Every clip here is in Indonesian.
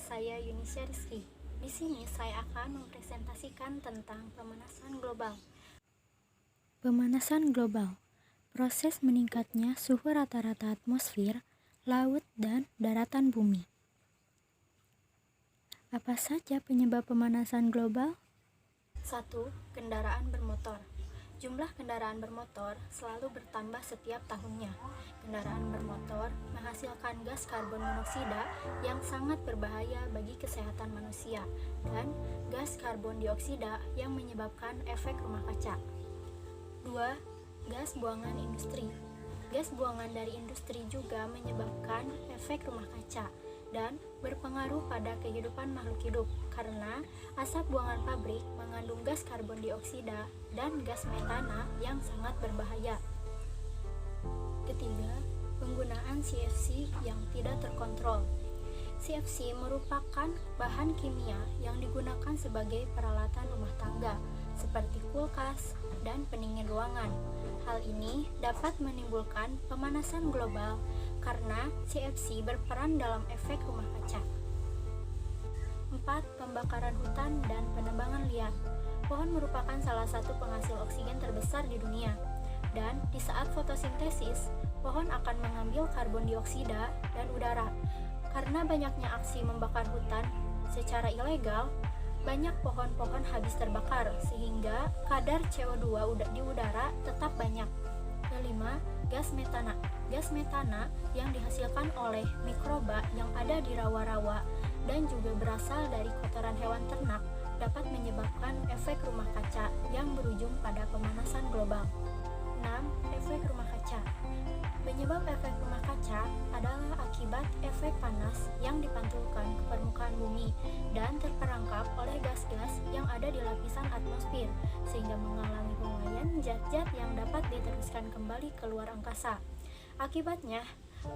saya Yunisya Rizky. Di sini saya akan mempresentasikan tentang pemanasan global. Pemanasan global, proses meningkatnya suhu rata-rata atmosfer, laut, dan daratan bumi. Apa saja penyebab pemanasan global? 1. Kendaraan bermotor. Jumlah kendaraan bermotor selalu bertambah setiap tahunnya. Kendaraan bermotor menghasilkan gas karbon monoksida yang sangat berbahaya bagi kesehatan manusia dan gas karbon dioksida yang menyebabkan efek rumah kaca. 2. Gas buangan industri. Gas buangan dari industri juga menyebabkan efek rumah kaca dan berpengaruh pada kehidupan makhluk hidup karena asap buangan pabrik mengandung gas karbon dioksida dan gas metana yang sangat berbahaya. Ketiga, penggunaan CFC yang tidak terkontrol. CFC merupakan bahan kimia yang digunakan sebagai peralatan rumah tangga seperti kulkas dan pendingin ruangan. Hal ini dapat menimbulkan pemanasan global karena CFC berperan dalam efek rumah kaca. 4. Pembakaran hutan dan penebangan liar. Pohon merupakan salah satu penghasil oksigen terbesar di dunia. Dan di saat fotosintesis, pohon akan mengambil karbon dioksida dan udara. Karena banyaknya aksi membakar hutan secara ilegal, banyak pohon-pohon habis terbakar sehingga kadar CO2 di udara tetap banyak. Kelima, gas metana. Gas metana yang dihasilkan oleh mikroba yang ada di rawa-rawa dan juga berasal dari kotoran hewan ternak dapat menyebabkan efek rumah kaca yang berujung pada pemanasan global. 6. Efek rumah kaca. Penyebab efek rumah kaca adalah akibat efek panas yang dipantulkan ke permukaan bumi dan terperangkap oleh gas-gas yang ada di lapisan atmosfer sehingga mengalami pengawaian zat-zat yang dapat diteruskan kembali keluar angkasa. Akibatnya,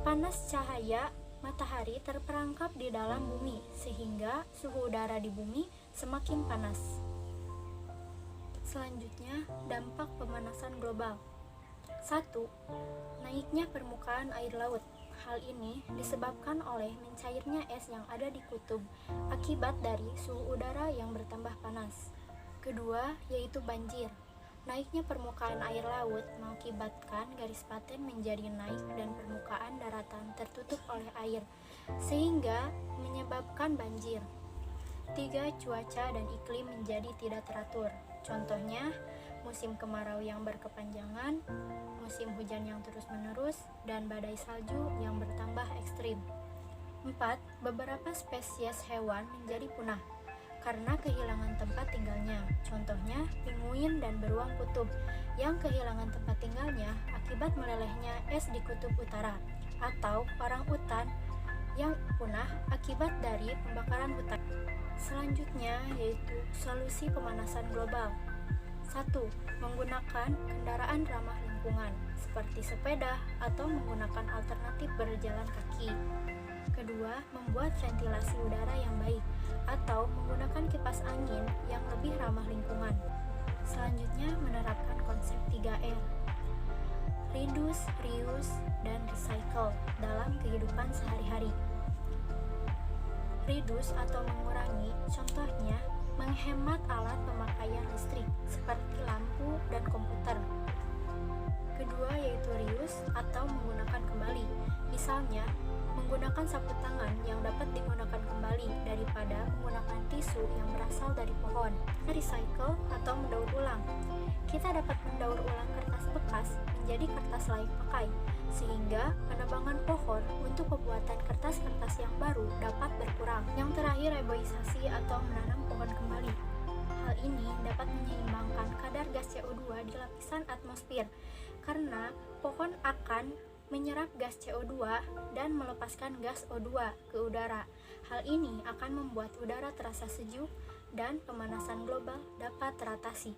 panas cahaya matahari terperangkap di dalam bumi sehingga suhu udara di bumi semakin panas. Selanjutnya, dampak pemanasan global. 1. Naiknya permukaan air laut. Hal ini disebabkan oleh mencairnya es yang ada di kutub akibat dari suhu udara yang bertambah panas. Kedua, yaitu banjir. Naiknya permukaan air laut mengakibatkan garis paten menjadi naik dan permukaan daratan tertutup oleh air, sehingga menyebabkan banjir. 3. Cuaca dan iklim menjadi tidak teratur. Contohnya, musim kemarau yang berkepanjangan, musim hujan yang terus-menerus, dan badai salju yang bertambah ekstrim. 4. Beberapa spesies hewan menjadi punah karena kehilangan tempat tinggalnya. Contohnya, penguin dan beruang kutub yang kehilangan tempat tinggalnya akibat melelehnya es di kutub utara, atau orangutan yang punah akibat dari pembakaran hutan. Selanjutnya yaitu solusi pemanasan global. 1. Menggunakan kendaraan ramah lingkungan seperti sepeda atau menggunakan alternatif berjalan kaki. Kedua, membuat ventilasi udara yang baik atau menggunakan kipas angin yang lebih ramah lingkungan. Selanjutnya, menerapkan konsep 3R. Reduce, reuse, dan recycle dalam kehidupan sehari-hari. Reduce atau mengurangi, contohnya menghemat alat pemakaian listrik seperti lampu dan komputer. Kedua yaitu reuse atau menggunakan kembali, misalnya menggunakan sapu tangan yang dapat digunakan kembali daripada menggunakan tisu yang berasal dari pohon. Recycle atau mendaur ulang. Kita dapat mendaur ulang kertas bekas menjadi kertas layak pakai, sehingga penebangan pohon untuk pembuatan kertas-kertas yang baru dapat berkurang. Yang terakhir, reboisasi atau menanam pohon kembali. Hal ini dapat menyeimbangkan kadar gas CO2 di lapisan atmosfer, karena pohon akan menyerap gas CO2 dan melepaskan gas O2 ke udara. Hal ini akan membuat udara terasa sejuk dan pemanasan global dapat teratasi.